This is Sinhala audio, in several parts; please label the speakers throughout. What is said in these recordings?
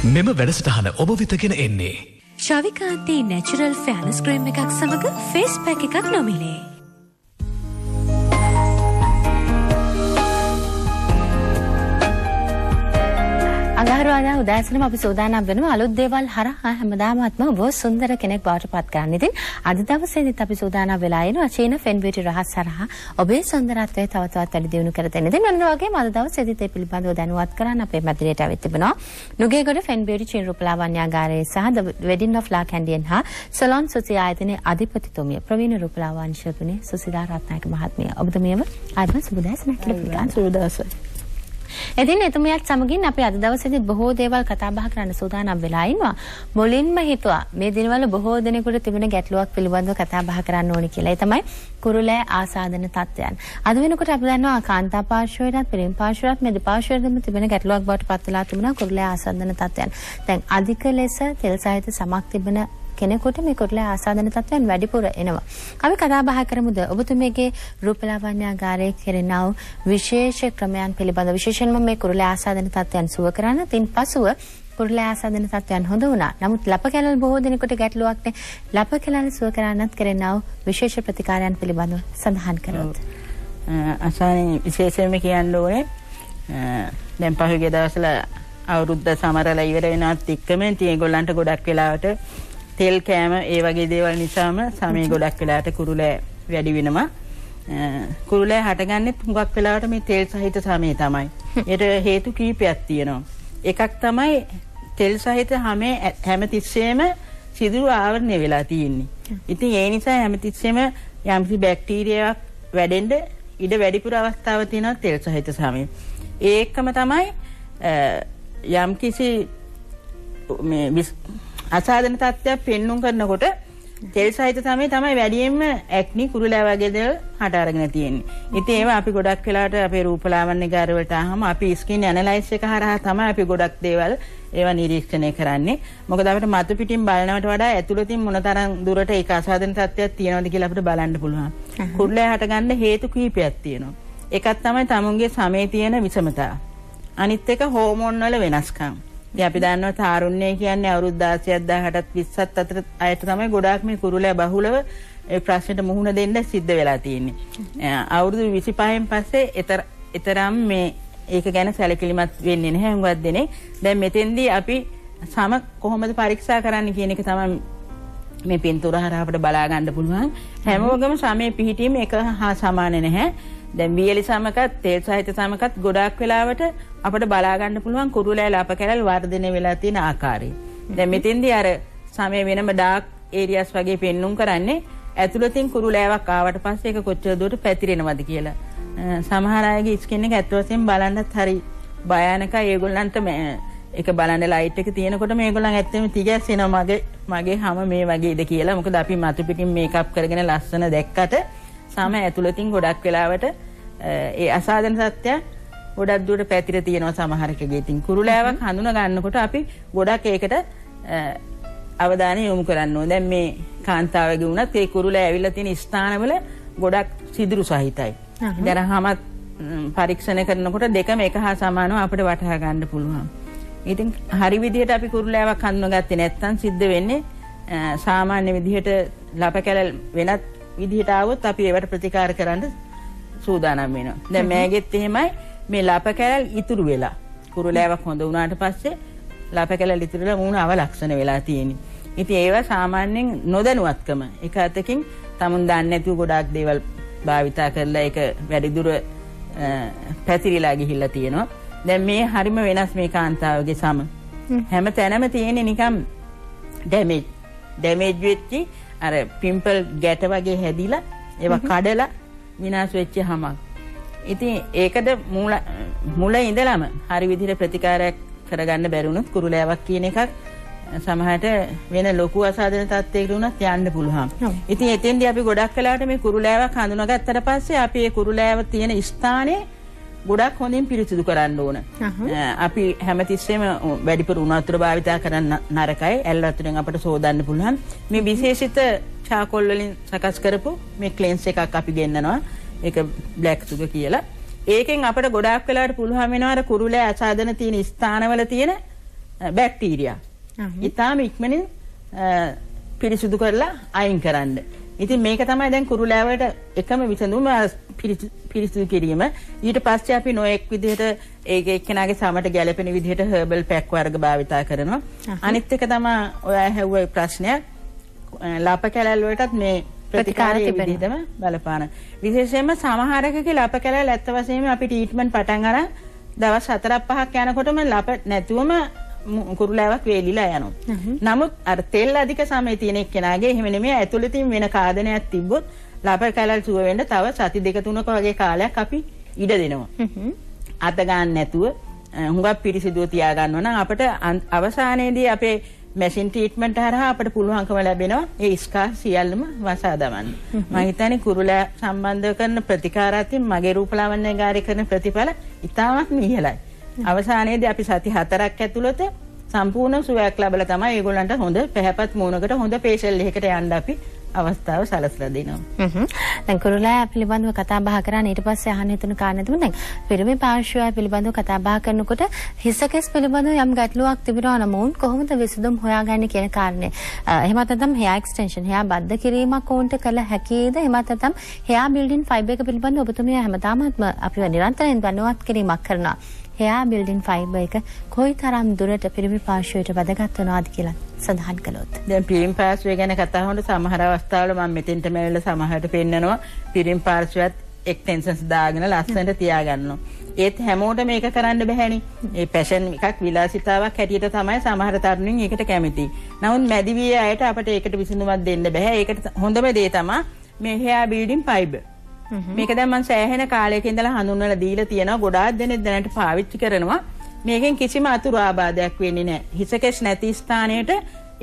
Speaker 1: මෙම වැඩසටහන ඔබ වෙතගෙන එන්නේ
Speaker 2: ශවිකාන්තී නැචරල් ෆෑනස් ක්‍රීම් එකක් සමග ෆේස් පැක් එකක් නොමිලේ. අඟහරුවාදා උදෑසනම අපි සූදානම් වෙනවා අලුත් දේවල් හරහා හැමදාමත්ම ඔබ සුන්දර කෙනෙක් බවට පත් කරන්න. ඉතින් අද දවසේදීත් අපි සූදානම් වෙලා ඉනවා චීන ෆෙන් බියුටි රහස් හරහා ඔබේ සුන්දරත්වය තව තවත් වැඩි දියුණු කර දෙන්න. ඉතින් මොනවා වගේම අද දවසේදීත් ඒ පිළිබඳව දැනුවත් කරන්න අපේ මැදිරියට ආවෙත් තිබෙනවා. නුගේගොඩ ෆෙන් බියුටි චීන රූපලාවන්‍යාගාරයේ සහ ද වෙඩින් ඔෆ් ලා කැන්ඩියන් හා සලොන් සුසි ආයතනයේ අධිපතිතුමිය ප්‍රවීණ රූපලාවන්‍ය ශිල්පිනී සුසිදා රත්නායක මහත්මිය. ඔබතුමියව ආත්ම සුබ දවසක් කියලා සුබ දවසක්. එදින එතුමියත් සමගින් අපි අද දවසේදී බොහෝ දේවල් කතා බහ කරන්න සූදානම් වෙලා ඉන්නවා. මුලින්ම හිතුවා මේ දිනවල බොහෝ දෙනෙකුට තිබෙන ගැටලුවක් පිළිබඳව කතා බහ කරන්න ඕනි කියලා. ඒ තමයි කුරුලෑ ආසාදන තත්ත්වයන්. අද වෙනකොට අපි දන්නවා කාන්තා පාර්ශ්වයටත් පිරිමි පාර්ශ්වයටත් මේ දෙපාර්ශ්වයටම තිබෙන ගැටලුවක් බවට පත් වෙලා තිබුණා කුරුලෑ ආසාදන තත්ත්වයන්. දැන් අධික ලෙස තෙල් සහිත සමක් තිබෙන කෙනෙකුට මේ කුරුලෑ ආසාදන තත්ත්වයන් වැඩිපුර එනවා. අපි කතා බහ කරමුද ඔබතුමියගේ රූපලාවන්‍යාගාරයේ කෙරෙනා වූ විශේෂ ක්‍රමයන් පිළිබඳව විශේෂයෙන්ම මේ කුරුලෑ ආසාදන තත්ත්වයන් සුව කරන්න. තින් පසුව කුරුලෑ ආසාදන තත්ත්වයන් හොඳ වුණා. නමුත් ලප කැලල් බොහෝ දෙනෙකුට ගැටලුවක් නේ. ලප කැලල් සුව කරන්නත් කෙරෙනා වූ විශේෂ ප්‍රතිකාරයන් පිළිබඳව සඳහන් කරොත්.
Speaker 3: අසානේ විශේෂයෙන්ම කියන්න ඕනේ දැන් පහුගිය දවස්වල අවුරුද්ද සමරලා ඉවර වෙනවත් එක්කම ඒගොල්ලන්ට ගොඩක් වෙලාවට තෙල් කෑම ඒ වගේ දේවල් නිසාම සමේ ගොඩක් වෙලාවට කුරුලෑ වැඩි වෙනවා. කුරුලෑ හටගන්නේ හුඟක් වෙලාවට මේ තෙල් සහිත සමේ තමයි. ඒට හේතු කීපයක් තියෙනවා. එකක් තමයි තෙල් සහිත හැමතිස්සෙම සිදුරු ආවරණය වෙලා තියෙන්නේ. ඉතින් ඒ නිසා හැමතිස්සෙම යම්කිසි බැක්ටීරියාවක් වැඩෙන්න ඉඩ වැඩිපුර අවස්ථාවක් තියෙනවා තෙල් සහිත සමේ. ඒකම තමයි යම්කිසි මේ අසාධන තත්ත්වයක් පෙන්눔 කරනකොට තෙල් සහිත තමයි වැඩියෙන්ම ඇක්නි කුරුලෑ වගේ දේවල් හට අරගෙන තියෙන්නේ. ඉතින් ඒවා අපි ගොඩක් වෙලාවට අපේ රූපලාවන්‍යගාර වලට ආවම අපි ස්කින් ඇනලයිස් එක හරහා තමයි අපි ගොඩක් දේවල් ඒවා නිරීක්ෂණය කරන්නේ. මොකද අපිට මතු පිටින් බලනවට වඩා ඇතුළතින් මොනතරම් දුරට ඒක අසාධන තත්ත්වයක් තියෙනවද කියලා අපිට බලන්න පුළුවන්. කුරුලෑ හටගන්න හේතු කිහිපයක් තියෙනවා. එකක් තමයි තමුන්ගේ සමේ තියෙන විෂමතාව. අනිත් එක හෝමෝන් වල වෙනස්කම්. ඉතින් අපි දන්නවා තාරුණ්‍ය කියන්නේ අවුරුදු 16ක් 18ක් 20ක් අතර අයට තමයි ගොඩාක් මේ කුරුලෑ බහුලව ඒ ප්‍රශ්නෙට මුහුණ දෙන්න සිද්ධ වෙලා තියෙන්නේ. අවුරුදු 25න් පස්සේ ඊතරම් මේ ඒක ගැන සැලකිලිමත් වෙන්නේ නැහැ හුඟක් දෙනේ. දැන් මෙතෙන්දී අපි සම කොහොමද පරීක්ෂා කරන්න කියන එක තමයි මේ පින්තූර හරහා අපිට බලා ගන්න පුළුවන්. හැමෝගම සමේ පිහිටීම එක හා සමාන නැහැ. දැන් වියලි සමකත් තෙල් සහිත සමකත් ගොඩාක් වෙලාවට අපිට බලා ගන්න පුළුවන් කුරුලෑ ලප කැලල් වර්ධනය වෙලා තියෙන ආකාරය. දැන් මෙතෙන්දී අර සමේ වෙනම ඩාර්ක් ඒරියාස් වගේ පෙන්눔 කරන්නේ ඇතුළතින් කුරුලෑවක් ආවට පස්සේ ඒක කොච්චර දුරට පැතිරෙනවද කියලා. සමහර අයගේ ස්කින් එක ඇත්ත වශයෙන්ම බලන්නත් හරි භයානකයි. ඒගොල්ලන්ට ඒක බලන්න ලයිට් එක තියෙනකොට මේගොල්ලන් ඇත්තම තිගැස්සෙනවා මගේ හැම මේ වගේද කියලා. මොකද අපි මතු පිටින් මේකප් කරගෙන ලස්සන දැක්කට සම ඇතුළතින් ගොඩක් වෙලාවට ඒ අසාධන සත්‍ය ගොඩක් දුරට පැතිර තියෙනවා සමහර එකගේ. ඉතින් කුරුලෑවක් හඳුනා ගන්නකොට අපි ගොඩක් ඒකට අවධානය යොමු කරන්න ඕනේ. දැන් මේ කාන්තාවගේ වුණත් ඒ කුරුලෑ ඇවිල්ලා තියෙන ස්ථානවල ගොඩක් සිදුරු සහිතයි. දැන් හැමත් පරීක්ෂණ කරනකොට දෙකම එක හා සමානව අපිට වටහා ගන්න පුළුවන්. ඉතින් හරි විදිහට අපි කුරුලෑවක් හඳුනාගත්තේ නැත්නම් සිද්ධ වෙන්නේ සාමාන්‍ය විදිහට ලප කැලල් වෙනත් විදිහට ආවොත් අපි ඒවට ප්‍රතිකාර කරන්න සූදානම් වෙනවා. දැන් මෑගෙත් එහෙමයි මේ ලප කැලල් ඉතුරු වෙලා කුරුලෑවක් හොඳ වුණාට පස්සේ ලප කැලල් ඉතුරු වෙලා මූණ අවලක්ෂණ වෙලා තියෙන්නේ. ඉතින් ඒවා සාමාන්‍යයෙන් නොදැනුවත්කම එක අතකින් තමුන් දන්නේ නැතුව ගොඩාක් දේවල් භාවිතා කරලා ඒක වැඩි දුර පැතිරිලා ගිහිල්ලා තියෙනවා. දැන් මේ හරිම වෙනස් මේ කාන්තාවගේ සම. හැම තැනම තියෙන්නේ නිකම් ඩැමේජ් වෙච්චි අර පිම්පල් ගැට වගේ හැදිලා ඒවා කඩලා විනාශ වෙච්ච හැමක්. ඉතින් ඒකද මුල ඉඳලම හරි විදිහට ප්‍රතිකාරයක් කරගන්න බැරි වුණොත් කුරුලෑවක් කියන එකක් සමහරට වෙන ලොකු අසාධන තත්ත්වයකට උනත් යන්න පුළුවන්. ඉතින් එතෙන්දී අපි ගොඩක් වෙලාවට මේ කුරුලෑවක් හඳුනාගත්තට පස්සේ අපි ඒ කුරුලෑව තියෙන ස්ථානේ ගොඩක් හොඳින් පිරිසිදු කරන්න ඕන. අපි හැමතිස්සෙම වැඩිපුර උණු වතුර භාවිතා කරන්න නරකයි. ඇල් වතුරෙන් අපිට සෝදන්න පුළුවන්. මේ විශේෂිත චාකොල් වලින් සකස් කරපු මේ ක්ලෙන්ස් එකක් අපි ගෙන්නනවා. ඒක බ්ලැක් සුගර් කියලා. ඒකෙන් අපිට ගොඩාක් වෙලාවට පුළුවන් වෙනවා අර කුරුලෑ අසාධන තියෙන ස්ථානවල තියෙන බැක්ටීරියා. ඊටාම ඉක්මනින් පිරිසිදු කරලා අයින් කරන්න. ඉතින් මේක තමයි දැන් කුරුලෑවට එකම විසඳුම පිරිසිදු කිරීම. ඊට පස්සේ අපි නොඑක් විදිහට ඒක එක්කෙනාගේ සමට ගැළපෙන විදිහට හර්බල් පැක් වර්ග භාවිතා කරනවා. අනිත් එක තමයි ඔය ඇහුව ප්‍රශ්නය ලාප කැලල් වලටත් මේ ප්‍රතිකාරයේ විදිහටම බලපාන. විශේෂයෙන්ම සමහරකගේ ලාප කැලල් ඇත්ත වශයෙන්ම අපි ට්‍රීට්මන්ට් පටන් අරන් දවස් 4-5ක් යනකොටම ලාප නැතුවම කුරුලෑවක් වේලිලා යනවා. නමුත් අර තෙල් අධික සමය තියෙන එක්කෙනාගේ එහෙම නෙමෙයි ඇතුළතින් වෙන කාදනයක් තිබ්බොත් ලාප කැලල් සුව වෙන්න තව සති 2-3ක වගේ කාලයක් අපි ඉඩ දෙනවා. අත ගන්න නැතුව හුඟක් පිරිසිදුව තියා ගන්නවා නම් අපිට අවසානයේදී අපේ මැෂින් ට්‍රීට්මන්ට් හරහා අපිට පුළුවන්කම ලැබෙනවා ඒ ස්කාර් සියල්ලම වසා දමන්න. මම හිතන්නේ කුරුලෑ සම්බන්ධ කරන ප්‍රතිකාරාත්මක මගේ රූපලාවන්‍ය ගාරේ කරන ප්‍රතිඵල ඉතාමත් ඉහළයි. අවසානයේදී අපි සති 4ක් ඇතුළත සම්පූර්ණ සුවයක් ලැබලා තමයි ඒගොල්ලන්ට හොඳ පැහැපත් මූණකට හොඳ ෆේෂල් එකකට යන්න අපි අවස්ථාව සලසලා දෙනවා.
Speaker 2: දැන් කුරුලෑ පිළිබඳව කතා බහ කරා ඊට පස්සේ අහන්න හිතුණු කාරණේ තමයි දැන් පිරිමි පාර්ශ්වය පිළිබඳව කතා බහ කරනකොට හිසකෙස් පිළිබඳව යම් ගැටලුවක් තිබෙනවා නම් මොවුන් කොහොමද විසඳුම් හොයාගන්නේ කියන කාරණේ. එහෙමත් නැත්නම් හෙයා එක්ස්ටෙන්ෂන් හෙයා බද්ධ කිරීමක් ඕන්ට කළ හැකියද? එහෙමත් නැත්නම් හෙයා බිල්ඩින් ෆයිබර් එක පිළිබඳව ඔබතුමිය හැමදාමත් අපිව නිරන්තරයෙන් දැනුවත් කිරීමක් කරනවා. හෙයා බිල්ඩින් ෆයිබර් එක කොයිතරම් දුරට පිරිමි පාර්ශ්වයට වැදගත් වෙනවද කියලා සඳහන් කළොත්.
Speaker 3: දැන් පිරිමි පාර්ශ්වය ගැන කතා වුණොත් සමහර අවස්ථාවල මම මෙතෙන්ට මෙල්ල සමහරට පෙන්නනවා පිරිමි පාර්ශ්වයත් එක්ස්ටෙන්ෂන්ස් දාගෙන ලස්සනට තියාගන්නවා. ඒත් හැමෝටම මේක කරන්න බැහැනේ. ඒ පැෂන් එකක් විලාසිතාවක් හැටියට තමයි සමහර තරුණින් ඒකට කැමති. නමුත් මැදිවිය අයට අපිට ඒකට විසඳුමක් දෙන්න බෑ. ඒකට හොඳම දේ තමයි මේ හෙයා බිල්ඩින් ෆයිබර්. මේක දැන් මම සෑහෙන කාලයක ඉඳලා හඳුන්වලා දීලා තියෙනවා. ගොඩාක් දෙනෙක් දැනට පාවිච්චි කරනවා. මේකෙන් කිසිම අතුරු ආබාධයක් වෙන්නේ නැහැ. හිසකෙස් නැති ස්ථානයට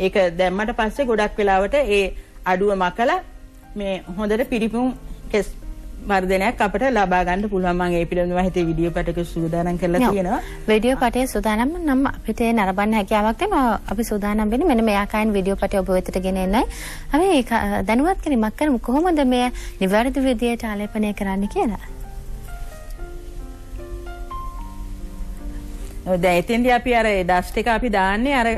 Speaker 3: ඒක දැම්මට පස්සේ ගොඩක් වෙලාවට ඒ අඩුව මකලා මේ හොඳට පිරිපුන් කෙස් වර්ධනයක් අපිට ලබා ගන්න පුළුවන්. මම ඒ පිළිබඳව හිතේ වීඩියෝ පටයක සූදානම් කරලා තියෙනවා.
Speaker 2: වීඩියෝ පටයේ සූදානම් නම් අපිට නරඹන්න හැකියාවක් තියෙනවා. අපි සූදානම් වෙන්නේ මෙන්න මේ ආකාරයෙන් වීඩියෝ පටය ඔබ වෙතට ගෙන එන්නයි. අපි දැනුවත් කිරීමක් කරමු කොහොමද මේ නිවැරදි විදියට ආලේපනය කරන්න කියලා.
Speaker 3: දැන් එතෙන්දී අපි අර ඩස්ට් එක අපි දාන්නේ අර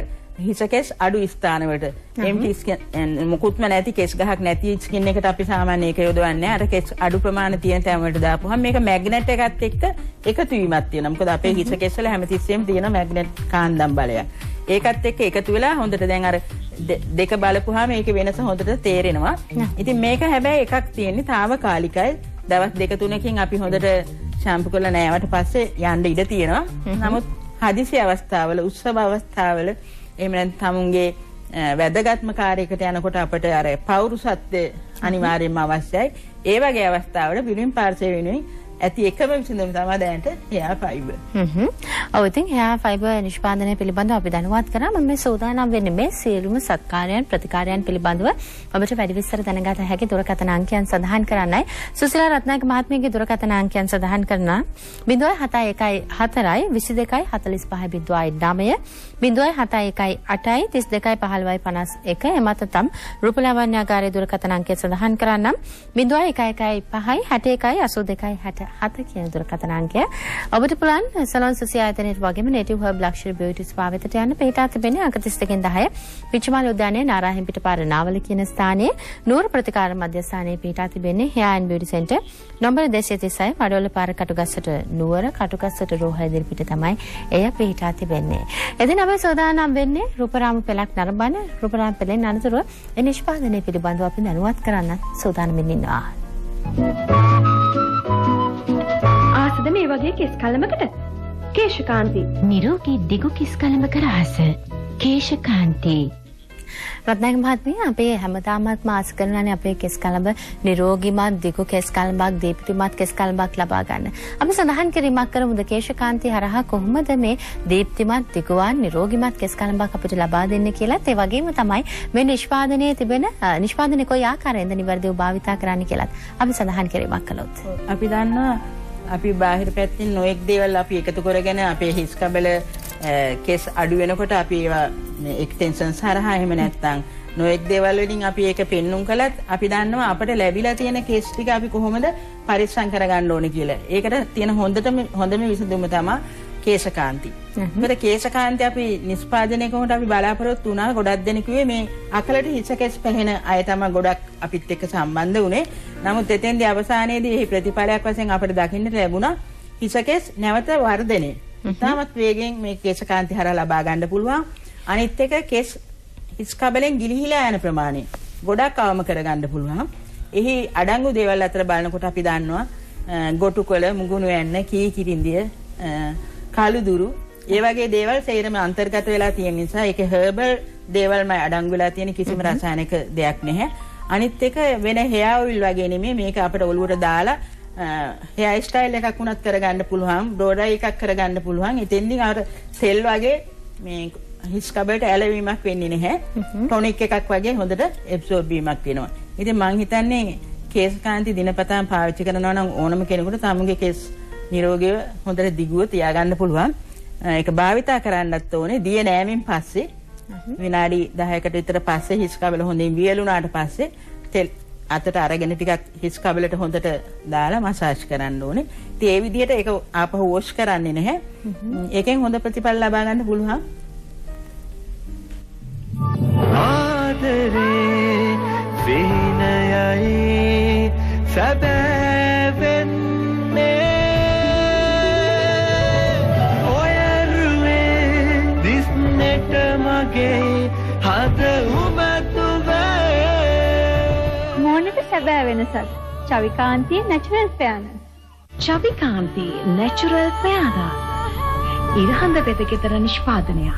Speaker 3: හිසකෙස් අඩු ස්ථානවලට. එම්ටි ස්කින් මුකුත්ම නැති කෙස් ගහක් නැති ස්කින් එකට අපි සාමාන්‍ය ඒක යොදවන්නේ. අර කෙස් අඩු ප්‍රමාණ තියෙන තැන් වලට දාපුවහම මේක මැග්නට් එකත් එක්ක එකතු වීමක් තියෙනවා. මොකද අපේ හිසකෙස් වල හැමතිස්සෙම තියෙන මැග්නට් කාන්දම් බලයක්. ඒකත් එක්ක එකතු වෙලා හොඳට දැන් අර දෙක බලපුවාම මේකේ වෙනස හොඳට තේරෙනවා. ඉතින් මේක හැබැයි එකක් තියෙන්නේ తాවකාලිකයි. දවස් 2-3කින් අපි හොඳට ෂැම්පු කරලා නෑවට පස්සේ යන්න ඉඩ තියෙනවා. නමුත් හදිසි අවස්ථාවල උත්සව අවස්ථාවල එහෙම නැත්නම් තමුන්ගේ වැදගත්ම කාර්යයකට යනකොට අපිට අර පෞරුෂත්වය අනිවාර්යයෙන්ම අවශ්‍යයි. ඒ වගේ අවස්ථාවල පිරිමි පාර්ශ්වය වෙනුවෙන් ඇති එකම විසඳුම තමයි දැනට හෙයා ෆයිබර්.
Speaker 2: ඔව් ඉතින් හෙයා ෆයිබර් නිෂ්පාදනය පිළිබඳව අපි දැනුවත් කරා. මම මේ සූදානම් වෙන්නේ මේ සියලුම සත්කාරයන් ප්‍රතිකාරයන් පිළිබඳව ඔබට වැඩි විස්තර දැනගත හැකි දුරකථන අංකයන් සඳහන් කරන්නයි. සුසිලා රත්නායක මහත්මියගේ දුරකථන අංකයන් සඳහන් කරනවා 071 4 22 45 09 071 8 32 15 51 එමත් තම් රූපලාවන්‍යාගාරයේ දුරකථන අංකය සඳහන් කරන්නම් 011 5 61 82 7 කියන දුරකථන අංකය. ඔබට පුළුවන් සලොන් සුසි ආයතනයේ වගේම Native Herb Luxury Beauty Spa වෙතට යන්න. පිටා තිබෙන්නේ අංක 32 10 පිච්චමල් උද්‍යානයේ නාරාහෙන් පිටපාර නාවල කියන ස්ථානයේ නූර ප්‍රතිකාර මධ්‍යස්ථානයේ පිටා තිබෙන්නේ Hair and Beauty Center number 236 වඩවල පාර කටුගස්සට නුවර කටුගස්සට රෝහල ඉදිරිපිට තමයි එය පිටා තිබෙන්නේ. එදින අපි සෝදානම් වෙන්නේ රූපරාම පෙළක් නරඹන රූපරාම පෙළෙන් අනතුරුව ඒ නිෂ්පාදනය පිළිබඳව අපි දැනුවත් කරන්න සෝදානම් ඉන්නවා.
Speaker 4: ආසද මේ වගේ කෙස් කලමකට කේශකාන්ති
Speaker 2: නිරෝගී දිගු කෙස් කලමක රහස කේශකාන්ති රත්නායක මහත්මිය අපේ හැමදාමත් ආස කරනවානේ අපේ කෙස් කලඹ නිරෝගීමත් දිගු කෙස් කලඹක් දීප්තිමත් කෙස් කලඹක් ලබා ගන්න. අපි සඳහන් කිරීමක් කරමුද කේශකාන්ති හරහා කොහොමද මේ දීප්තිමත් දිගුවන් නිරෝගීමත් කෙස් කලඹක් අපිට ලබා දෙන්නේ කියලාත් ඒ වගේම තමයි මේ නිෂ්පාදනයේ තිබෙන නිෂ්පාදනයේ කොයි ආකාරයෙන්ද නිවැරදිව භාවිතා කරන්න කියලාත් අපි සඳහන් කිරීමක් කළොත්.
Speaker 3: අපි දන්නවා අපි බාහිර පැත්තෙන් නොඑක් දේවල් අපි එකතු කරගෙන අපේ හිස් කබල කෙස් අඩු වෙනකොට අපි ඒවා එක්ස්ටෙන්ෂන්ස් හරහා එහෙම නැත්නම් නොඑක් දේවල් වලින් අපි ඒක පෙන්눔 කළත් අපි දන්නවා අපිට ලැබිලා තියෙන කෙස් ටික අපි කොහොමද පරිස්සම් කරගන්න ඕනේ කියලා. ඒකට තියෙන හොඳම විසඳුම තමයි කේශකාන්ති. මොකද කේශකාන්ති අපි නිෂ්පාදනය කරනකොට අපි බලාපොරොත්තු වුණා ගොඩක් දෙනෙක් කිව්වේ මේ අකලට හිස කෙස් පැහෙන අය තමයි ගොඩක් අපිත් එක්ක සම්බන්ධ වුණේ. නමුත් එතෙන්දී අවසානයේදී එහි ප්‍රතිඵලයක් වශයෙන් අපිට දකින්නට ලැබුණා හිස කෙස් නැවත වර්ධනය. තාමත් වේගෙන් මේ කේශකාන්ති හරහා ලබා ගන්න පුළුවන්. අනිත් එක කෙස් හිස් කබලෙන් ගිලිහිලා යන ප්‍රමාණය ගොඩක් අවම කරගන්න පුළුවන්. එහි අඩංගු දේවල් අතර බලනකොට අපි දන්නවා ගොටුකොළ, මුගුණු යන්න, කීකිරින්දිය, කළුදුරු ඒ වගේ දේවල් සේරම අන්තර්ගත වෙලා තියෙන නිසා ඒකේ හර්බල් දේවල්මයි අඩංගු වෙලා තියෙන කිසිම රසායනික දෙයක් නැහැ. අනිත් එක වෙන හෙයා ඔයිල් වගේ නෙමෙයි මේක අපිට ඔලුවට දාලා හෙයා ස්ටයිල් එකක් වුණත් කරගන්න පුළුවන්, බ්‍රෝඩර් එකක් කරගන්න පුළුවන්. ඉතින්දී අර සෙල් වගේ මේ හිස් කබලට ඇලවීමක් වෙන්නේ නැහැ. ටොනික් එකක් වගේ හොඳට ඇබ්සෝබ් වීමක් වෙනවා. ඉතින් මං හිතන්නේ කේශකාන්ති දිනපතාම පාවිච්චි කරනවා නම් ඕනම කෙනෙකුට තමුගේ කෙස් නිරෝගීව හොඳට දිගුව තියාගන්න පුළුවන්. ඒක භාවිතා කරන්නත් ඕනේ දිය නෑමෙන් පස්සේ විනාඩි 10කට විතර පස්සේ හිස් කබල හොඳින් වියලුණාට පස්සේ තෙල් අතට අරගෙන ටිකක් හිස් කබලට හොඳට දාලා මසාජ් කරන්න ඕනේ. ඉතින් ඒ විදිහට ඒක ආපහු වොෂ් කරන්නේ නැහැ. ඒකෙන් හොඳ ප්‍රතිඵල ලබා ගන්න පුළුවන්.
Speaker 5: ආදරේ විනයයි සැබෑවෙන්නේ ඔයරුවේ දිස්නෙට මගේ හද උමතුවේ
Speaker 4: මොනට සැබෑ වෙනසක්? චවිකාන්තියේ නැචරල් ෆෙයානස්.
Speaker 6: චවිකාන්ති නැචරල් ෆෙයානස් ඉරහඳ වෙතකතර නිෂ්පාදනයක්.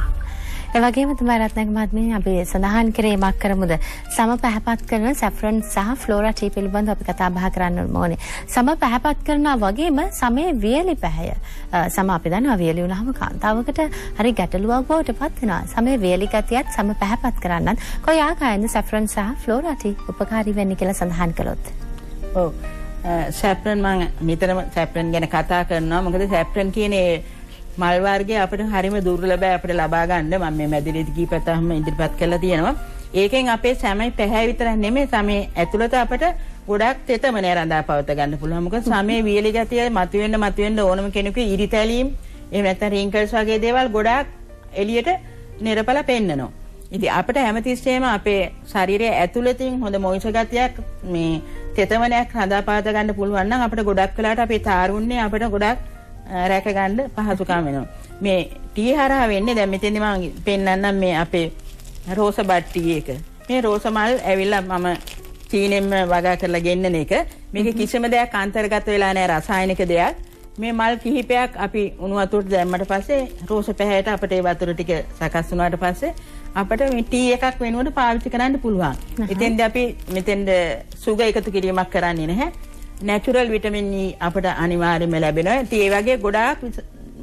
Speaker 2: ඒ වගේම තමයි රත්නායක මහත්මිය අපි සඳහන් කිරීමක් කරමුද සම පැහැපත් කරන සැෆ්‍රන් සහ ෆ්ලෝරා ටී පිළිබඳව අපි කතා බහ කරන්න ඕනේ. සම පැහැපත් කරනවා වගේම සමේ වියලි පැහැය. සම අපි දන්නවා වියලි වුණාම කාන්තාවකට හරි ගැටලුවක් බවට පත් වෙනවා. සමේ වියලි ගතියත් සම පැහැපත් කරන්නත් කොයි ආකාරයෙන්ද සැෆ්‍රන් සහ ෆ්ලෝරා ටී උපකාරී වෙන්නේ කියලා සඳහන් කළොත්.
Speaker 3: ඔව්. සැෆ්‍රන් මම නිතරම සැෆ්‍රන් ගැන කතා කරනවා. මොකද සැෆ්‍රන් කියන්නේ මල් වර්ගය අපිට හරිම දුර්ලභයි අපිට ලබා ගන්න. මම මේ මැදිරියේදී කීපතම ඉදිරිපත් කරලා තියෙනවා. ඒකෙන් අපේ සමේ පැහැ විතරක් නෙමෙයි සමේ ඇතුළත අපිට ගොඩක් තෙතමනය රඳා පවත්වා ගන්න පුළුවන්. මොකද සමේ වියලි ගතිය මතුවෙන්න ඕනම කෙනෙකුගේ ඉරිතැලීම් එහෙම නැත්නම් රින්කල්ස් වගේ දේවල් ගොඩක් එළියට නිරපලා පෙන්නනවා. ඉතින් අපිට හැමතිස්සෙම අපේ ශරීරයේ ඇතුළතින් හොඳ මොයිසර් ගතියක් මේ තෙතමනයක් රඳා පවත්වා ගන්න පුළුවන් නම් අපිට ගොඩක් වෙලාවට අපේ තාරුණ්‍ය අපිට ගොඩක් රැක ගන්න පහසුකම් වෙනවා. මේ ටී හරහා වෙන්නේ දැන් මෙතෙන්දි මම පෙන්නන්නම් මේ අපේ රෝස බඩ් ටී එක. මේ රෝස මල් ඇවිල්ලා මම චීනෙන්ම වගා කරලා ගෙන්නන එක. මේක කිසිම දෙයක් අන්තර්ගත වෙලා නැහැ රසායනික දෙයක්. මේ මල් කිහිපයක් අපි උණු වතුරට දැම්මට පස්සේ රෝස පැහැයට අපිට ඒ වතුර ටික සකස් වුණාට පස්සේ අපිට මේ ටී එකක් වෙනුවට පාවිච්චි කරන්න පුළුවන්. ඉතින්ද අපි මෙතෙන්ද සුගර් එකතු කිරීමක් කරන්නේ නැහැ. නැචරල් විටමින් E අපිට අනිවාර්යයෙන්ම ලැබෙනවා. ඉතින් ඒ වගේ ගොඩාක්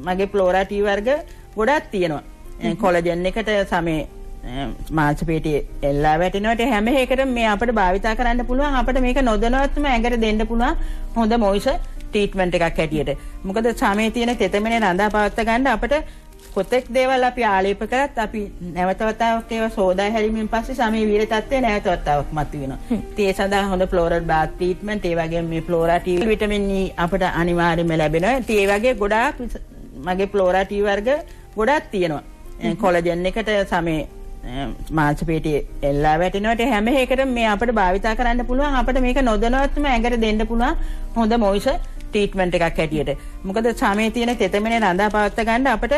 Speaker 3: මගේ ෆ්ලෝරා ටී වර්ග ගොඩක් තියෙනවා. කොලජන් එකට සමේ මාංශ පේටියේ එල්ලා වැටෙනවට හැම එකටම මේ අපිට භාවිතා කරන්න පුළුවන්. අපිට මේක නොදැනුවත්වම ඇඟට දෙන්න පුළුවන් හොඳ මොයිසර් ට්‍රීට්මන්ට් එකක් හැටියට. මොකද සමේ තියෙන තෙතමනේ රඳා පවත්වා ගන්න අපිට කොතෙක් දේවල් අපි ආලේප කරත් අපි නැවත වතාවක් ඒවා සෝදා හැරීමෙන් පස්සේ සමේ වීර තත්ත්වය නැවත වතාවක් මතුවෙනවා. ඉතින් ඒ සඳහා හොඳ ෆ්ලෝරල් බාත් ට්‍රීට්මන්ට් ඒ වගේම මේ ෆ්ලෝරා ටී විටමින් E අපිට අනිවාර්යයෙන්ම ලැබෙනවා. ඉතින් ඒ වගේ ගොඩාක් මගේ ෆ්ලෝරා ටී වර්ග ගොඩක් තියෙනවා. කොලජන් එකට සමේ මාංශ පේටියේ එල්ලා වැටෙනවට හැම එකටම මේ අපිට භාවිතා කරන්න පුළුවන්. අපිට මේක නොදැනුවත්වම ඇඟට දෙන්න පුළුවන් හොඳ මොයිසර් ට්‍රීට්මන්ට් එකක් හැටියට. මොකද සමේ තියෙන තෙතමනේ රඳා පවත්වා ගන්න අපිට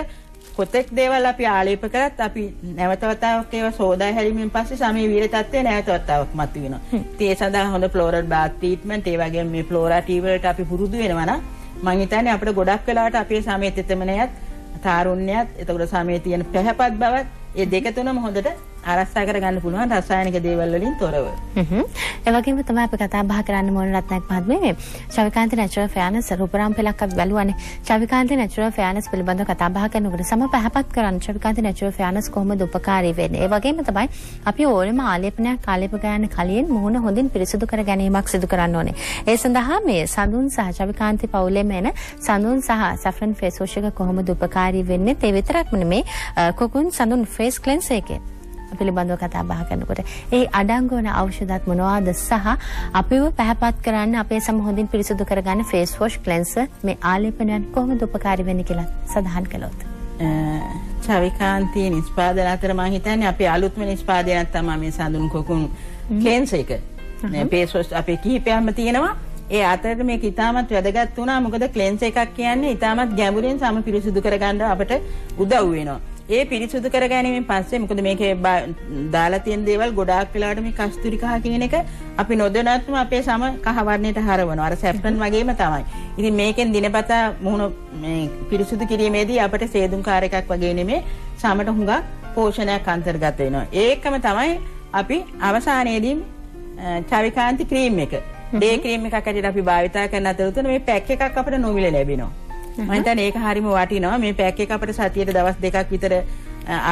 Speaker 3: කොතෙක් දේවල් අපි ආලේප කරත් අපි නැවත වතාවක් ඒවා සෝදා හැරීමෙන් පස්සේ සමේ වීර තත්ත්වය නැවත වතාවක් මතුවෙනවා. ඉතින් ඒ සඳහා හොඳ ෆ්ලෝරල් බාත් ට්‍රීට්මන්ට් ඒ වගේම මේ ෆ්ලෝරා ටී වලට අපි පුරුදු වෙනවා නම් මම හිතන්නේ අපිට ගොඩක් වෙලාවට අපේ සමේ තෙතමනයත් තාරුණ්‍යයත් එතකොට සමේ තියෙන පැහැපත් බවත් ඒ දෙක තුනම හොඳට ආරක්ෂා කරගන්න පුළුවන් රසායනික දේවල් වලින් තොරව.
Speaker 2: ඒ වගේම තමයි අපි කතා බහ කරන්න ඕන රත්නායක මහත්මිය. චවිකාන්ති නැචරල් ෆෙයානස් රූපරාම පෙළක් අපි බලුවානේ. චවිකාන්ති නැචරල් ෆෙයානස් පිළිබඳව කතා බහ කරනකොට සම පැහැපත් කරන්න චවිකාන්ති නැචරල් ෆෙයානස් කොහොමද උපකාරී වෙන්නේ? ඒ වගේම තමයි අපි ඕනෙම ආලේපනයක් ආලේප ගන්න කලින් මුහුණ හොඳින් පිරිසිදු කර ගැනීමක් සිදු කරන්න ඕනේ. ඒ සඳහා මේ සඳුන් සහ චවිකාන්ති පවුලේම එන සඳුන් සහ සැෆ්‍රන් ෆේස් වොෂ් එක කොහොමද උපකාරී වෙන්නේ? ඒ විතරක්ම නෙමේ කොකුන් සඳුන් ෆේස් ක්ලෙන්සර් එකේ පිළිබඳව කතා බහ කරනකොට ඒ අඩංගු වන ඖෂධات මොනවාද සහ අපිව පැහැපත් කරන්න අපේ සම හොඳින් පිරිසුදු කරගන්න ෆේස් වොෂ් ක්ලෙන්සර් මේ ආලේපනයන් කොහොමද උපකාරී වෙන්නේ කියලා සඳහන් කළොත්.
Speaker 3: චවිකාන්ති නිෂ්පාදන අතර මම හිතන්නේ අපේ අලුත්ම නිෂ්පාදනයක් තමයි මේ සඳුන් කොකුන් ක්ලෙන්සර් එක. මේ ෆේස් වොෂ් අපේ කිහිපයක්ම තියෙනවා. ඒ අතරට මේක ඉතාමත් වැදගත් වුණා. මොකද ක්ලෙන්සර් එකක් කියන්නේ ඉතාමත් ගැඹුරින් සම පිරිසුදු කරගන්න අපට උදව් වෙනවා. ඒ පිරිසුදු කරගැනීමෙන් පස්සේ මොකද මේකේ දාලා තියෙන දේවල් ගොඩාක් වෙලාවට මේ කස්තුරි කහ කියන එක අපි නොදැනත්ම අපේ සම කහ වර්ණයට හරවනවා. අර සැෆ්‍රන් වගේම තමයි. ඉතින් මේකෙන් දිනපතා මුහුණ මේ පිරිසුදු කිරීමේදී අපට සේදුම්කාර එකක් වගේ නෙමේ සමට හුඟක් පෝෂණයක් අන්තර්ගත වෙනවා. ඒකම තමයි අපි අවසානයේදී චවිකාන්ති ක්‍රීම් එක ඩේ ක්‍රීම් එකක් ඇටියට අපි භාවිතා කරන අතරතුර මේ පැක් එකක් අපිට නොමිලේ ලැබෙනවා. මම හිතන්නේ ඒක හරියම වටිනවා. මේ පැක් එක අපිට සතියේ දවස් දෙකක් විතර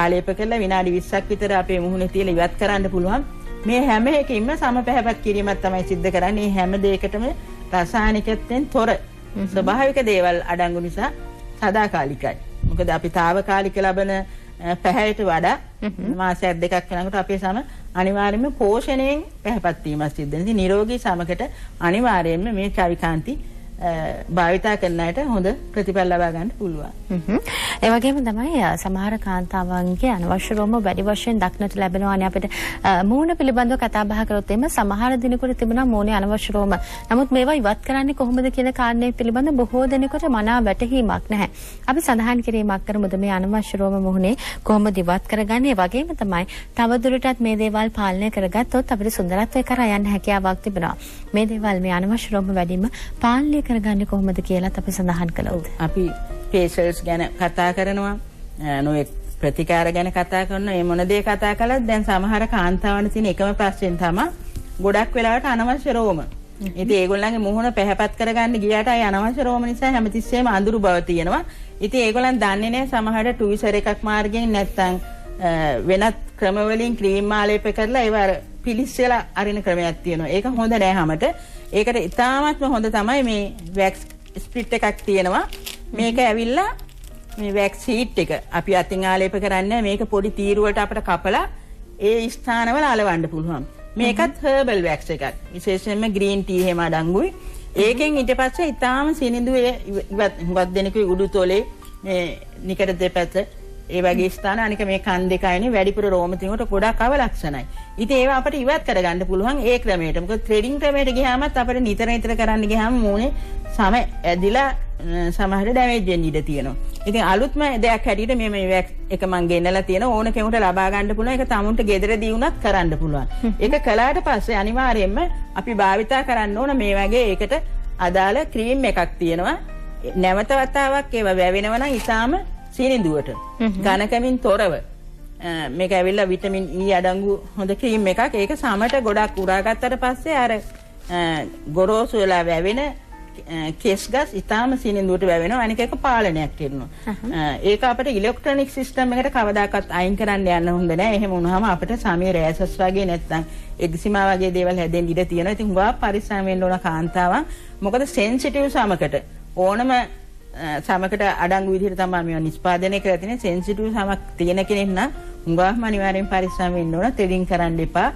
Speaker 3: ආලේප කරලා විනාඩි 20ක් විතර අපේ මුහුණේ තියලා ඉවත් කරන්න පුළුවන්. මේ හැම එකකින්ම සමපැහැපත් කිරීමක් තමයි සිද්ධ කරන්නේ. හැම දෙයකටම රසායනිකයෙන් තොර ස්වභාවික දේවල් අඩංගු නිසා සදාකාලිකයි. මොකද අපි తాවකාලික ලබන පැහැයට වඩා මාසයක් දෙකක් යනකොට අපේ සම අනිවාර්යයෙන්ම පෝෂණයෙන් පැහැපත් වීමක් සිද්ධ වෙනවා. ඉතින් නිරෝගී සමකට අනිවාර්යයෙන්ම මේ චවිකාන්ති භාවිතා කරන අයට හොඳ ප්‍රතිඵල ලබා ගන්න පුළුවන්.
Speaker 2: ඒ වගේම තමයි සමහර කාන්තාවන්ගේ අනවශ්‍ය රෝම වැඩි වශයෙන් දක්නට ලැබෙනවානේ අපිට මූණ පිළිබඳව කතා බහ කරොත් එimhe සමහර දිනකට තිබුණා මූණේ අනවශ්‍ය රෝම. නමුත් මේවා ඉවත් කරන්නේ කොහොමද කියන කාරණේ පිළිබඳව බොහෝ දෙනෙකුට මනා වැටහීමක් නැහැ. අපි සඳහන් කිරීමක් කරමුද මේ අනවශ්‍ය රෝම මුහුණේ කොහොමද ඉවත් කරගන්නේ? ඒ වගේම තමයි තවදුරටත් මේ දේවල් පාලනය කරගත්තොත් අපිට සුන්දරත්වය කරා යන්න හැකියාවක් තිබෙනවා. මේ දේවල් මේ අනවශ්‍ය රෝම වැඩිම පාලනය කරගන්නේ කොහොමද කියලාත් අපි සඳහන් කළොත්.
Speaker 3: අපි ෆේෂල්ස් ගැන කතා කරනවා, නොයෙක් ප්‍රතිකාර ගැන කතා කරනවා. මේ මොන දේ කතා කළත් දැන් සමහර කාන්තාවන් තියෙන එකම ප්‍රශ්නේ තමයි ගොඩක් වෙලාවට අනවශ්‍ය රෝම. ඉතින් ඒගොල්ලන්ගේ මුහුණ පැහැපත් කරගන්න ගියාට අය අනවශ්‍ය රෝම නිසා හැමතිස්සෙම අඳුරු බව තියෙනවා. ඉතින් ඒගොල්ලන් දන්නේ නැහැ සමහරට ටුවිසර් එකක් මාර්ගයෙන් නැත්තම් වෙනත් ක්‍රම වලින් ක්‍රීම් ආලේප කරලා ඒව පිලිස්සලා අරින ක්‍රමයක් තියෙනවා. ඒක හොඳ නෑ හැමත. ඒකට ඉතාමත්ම හොඳ තමයි මේ වැක්ස් ස්ප්ලිට් එකක් තියෙනවා. මේක ඇවිල්ලා මේ වැක්ස් ෂීට් එක අපි අතින් ආලේප කරන්නේ මේක පොඩි තීරු වලට අපිට කපලා ඒ ස්ථානවල අලවන්න පුළුවන්. මේකත් හර්බල් වැක්ස් එකක්. විශේෂයෙන්ම ග්‍රීන් ටී හැම අඩංගුයි. ඒකෙන් ඊට පස්සේ ඉතාලම සිනිඳු ඉවත් දෙනකුයි උඩුතොලේ මේ නිකර දෙපැත්ත ඒ වගේ ස්ථාන අනික මේ කන් දෙකයිනේ වැඩිපුර රෝම තිනුට ගොඩක් අවලක්ෂණයි. ඉතින් ඒවා අපිට ඉවත් කරගන්න පුළුවන් ඒ ක්‍රමයට. මොකද ත්‍රෙඩින් ක්‍රමයට ගියාමත් අපිට නිතර කරන්න ගියාම මූණේ සම ඇදිලා සමහර ඩැමේජ් වෙන්න ඉඩ තියෙනවා. ඉතින් අලුත්ම දෙයක් හැටියට මේ වැක්ස් එක මම ගෙන්නලා තියෙන ඕන කෙනෙකුට ලබා ගන්න පුළුවන්. ඒක තමුන්ට ගෙදරදී වුණත් කරන්න පුළුවන්. ඒක කළාට පස්සේ අනිවාර්යයෙන්ම අපි භාවිතා කරන්න ඕන මේ වගේ ඒකට අදාළ ක්‍රීම් එකක් තියෙනවා. නැවත වතාවක් ඒව වැවෙනවා නම් ඉතාලම සීනිදුවට ඝනකමින් තොරව මේක ඇවිල්ලා විටමින් E අඩංගු හොඳ ක්‍රීම් එකක්. ඒක සමට ගොඩක් උරාගත්තට පස්සේ අර ගොරෝසු වෙලා වැවෙන කෙස් ගස් ඉතාලම සීනිදුවට වැවෙනවා. අනික එක පාලනයක් කරනවා. ඒක අපිට ඉලෙක්ට්‍රොනික සිස්ටම් එකට කවදාකවත් අයින් කරන්න යන්න හොඳ නැහැ. එහෙම වුණාම අපිට සමීර රෑසස් වගේ නැත්නම් එක්සිමා වගේ දේවල් හැදෙන්න ඉඩ තියෙනවා. ඉතින් හුඟා පරිස්සම් වෙන්න ඕන කාන්තාවන්. මොකද සෙන්සිටිව් සමකට ඕනම සමකට අඩංගු විදිහට තමයි මේවා නිෂ්පාදනය කරලා තියෙන්නේ. සෙන්සිටිව් සමක් තියෙන කෙනෙක් නම් හුඟාම අනිවාර්යෙන් පරිස්සම් වෙන්න ඕන. ටෙඩින් කරන්න එපා.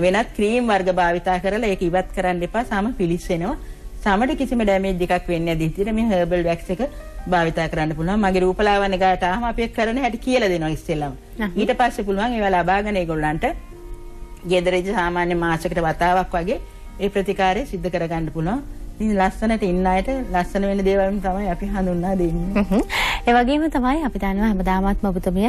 Speaker 3: වෙනත් ක්‍රීම් වර්ග භාවිතා කරලා ඒක ඉවත් කරන්න එපා. සම පිලිස්සෙනවා. සමට කිසිම ඩැමේජ් එකක් වෙන්නේ නැති විදිහට මේ හර්බල් වැක්ස් එක භාවිතා කරන්න පුළුවන්. මගේ රූපලාවන්‍ය ගාට ආවම අපි ඒක කරන හැටි කියලා දෙනවා ඉස්සෙල්ලාම. ඊට පස්සේ පුළුවන් ඒවා ලබාගෙන ඒගොල්ලන්ට ගෙදරදී සාමාන්‍ය මාසයකට වතාවක් වගේ ඒ ප්‍රතිකාරය සිද්ධ කරගන්න පුළුවන්. ඉතින් ලස්සනට ඉන්න අයට ලස්සන වෙන දේවල් තමයි අපි හඳුන්වා දෙන්නේ.
Speaker 2: ඒ වගේම තමයි අපි දන්නවා හැමදාමත්ම ඔබතුමිය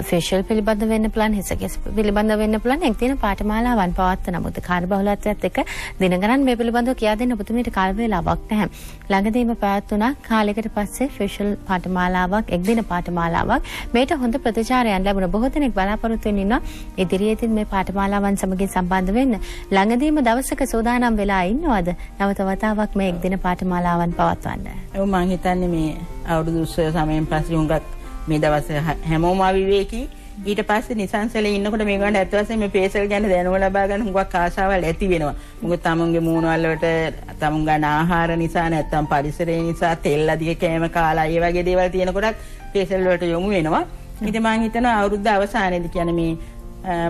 Speaker 2: ෆේෂියල් පිළිබඳ වෙන්න පුළුවන්, හිසකෙස් පිළිබඳ වෙන්න පුළුවන්. එක් දින පාඨමාලාවන් පවත්වන නමුත් කාර්යබහුලත්වයත් එක්ක දින ගණන් මේ පිළිබඳව කියා දෙන්න ඔබතුමියට කාල වේලාවක් නැහැ. ළඟදීම පැවැත්වුණා කාලයකට පස්සේ ෆේෂියල් පාඨමාලාවක්, එක් දින පාඨමාලාවක්. මේට හොඳ ප්‍රතිචාරයන් ලැබුණා. බොහෝ දෙනෙක් බලාපොරොත්තු වෙමින් ඉන්නවා ඉදිරියේදී මේ පාඨමාලාවන් සමගින් සම්බන්ධ වෙන්න. ළඟදීම දවසක සූදානම් වෙලා ඉන්නවද? නැවත වතාවක් මේ එක් දින පාඨමාලාවන් පවත්වන්න.
Speaker 3: ඔව් මම හිතන්නේ මේ අවුරුදු 20 සමයෙන් පස්සේ හුඟක් මේ දවස් හැමෝම අවිවේකී. ඊට පස්සේ නිසංසලේ ඉන්නකොට මේගොල්ලන්ට ඇත්ත වශයෙන්ම මේ පේසල් ගැන දැනුම ලබා ගන්න හුඟක් ආශාවල් ඇති වෙනවා. මොකද තමුන්ගේ මූණවල වලට තමුන් ගන්න ආහාර නිසා නැත්තම් පරිසරය නිසා තෙල් අධික කෑම කාලා ඒ වගේ දේවල් තියෙනකොට පේසල් වලට යොමු වෙනවා. ඉතින් මම හිතනවා අවුරුද්ද අවසානයේදී කියන්නේ මේ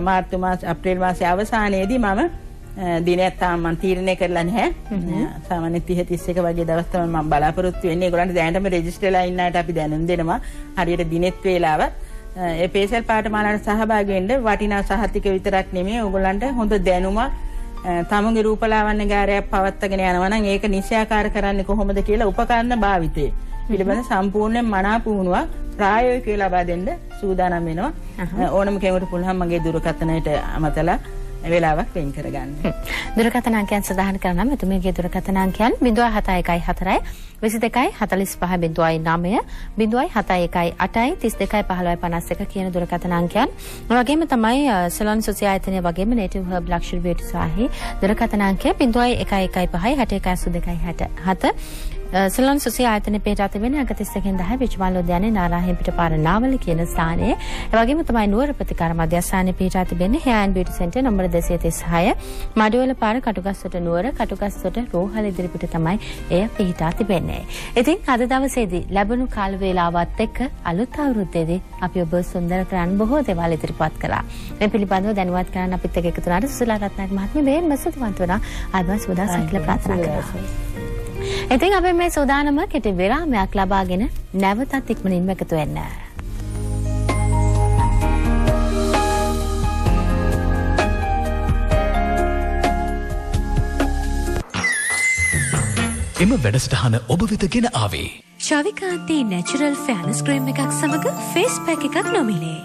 Speaker 3: මාර්තු මාස අප්‍රේල් මාසයේ අවසානයේදී මම දිනයක් තාම මම තීරණය කරලා නැහැ. සාමාන්‍ය 30 31 වගේ දවස් තමයි මම බලාපොරොත්තු වෙන්නේ. ඒගොල්ලන්ට දැනටම රෙජිස්ටර් වෙලා ඉන්න අයට අපි දැනුම් දෙනවා. හරියට දිනෙත් වේලාවත් ඒ පේසල් පාඨමාලාවට සහභාගී වෙන්න වටිනා සහතික විතරක් නෙමෙයි ඕගොල්ලන්ට හොඳ දැනුමක් තමන්ගේ රූපලාවන්‍ය කාර්යයක් පවත්වාගෙන යනවා නම් ඒක නිශ්චයාකාර කරන්නේ කොහොමද කියලා උපකරණ භාවිතය පිළිබඳ සම්පූර්ණ මනා පුහුණුවක් ප්‍රායෝගිකව ලබා දෙන්න සූදානම් වෙනවා. ඕනම කෙනෙකුට පුළුවන් මගේ දුරකථනයට අමතලා වේලාවක් වෙන් කරගන්න.
Speaker 2: දුරකථන අංකයන් සඳහන් කරනවා. මෙතුමියගේ දුරකථන අංකයන් 07114 22 45 09 071 8 32 15 51 කියන දුරකථන අංකයන්. ඒ වගේම තමයි සලොන් සොසියායතනය වගේම Native Herb Luxury Beauty සාහි දුරකථන අංකය 0115 6182 67 සලොන් සොසියායතනයේ පිටා තිබෙන අගතිස්සකින් 10 විචමාල උද්‍යානයේ නාරාහෙන් පිටපාර නාවල කියන ස්ථානයේ. ඒ වගේම තමයි නුවර ප්‍රතිකාර මධ්‍යස්ථානයේ පිටා තිබෙන්නේ Hair and Beauty Center number 236 මඩුවල පාර කටුගස්සට නුවර කටුගස්සට රෝහල ඉදිරිපිට තමයි එය පිටා තිබෙන්නේ. ඉතින් අද දවසේදී ලැබුණු කාල වේලාවත් එක්ක අලුත් අවුරුද්දේදී අපි ඔබ සුන්දර කරන් බොහෝ දේවල් ඉදිරිපත් කළා. මේ පිළිබඳව දැනුවත් කරන්න අපිත් එක්ක එකතු වුණාට සුසලා රත්නායක මහත්මිය මේ මසුතිවන්ත වුණා. ආයුබෝවන් සුවදාසක් කියලා ප්‍රාර්ථනා කරනවා. ඉතින් අපි මේ සෝදානම කෙටි විරාමයක් ලබාගෙන නැවතත් ඉක්මනින්ම එකතු වෙන්න.
Speaker 1: එම වැඩසටහන ඔබ වෙත ගෙන ආවේ
Speaker 7: චවිකාන්තී නැචරල් ෆෑනස් ක්‍රීම් එකක් සමග ෆේස් පැක් එකක් නොමිලේ.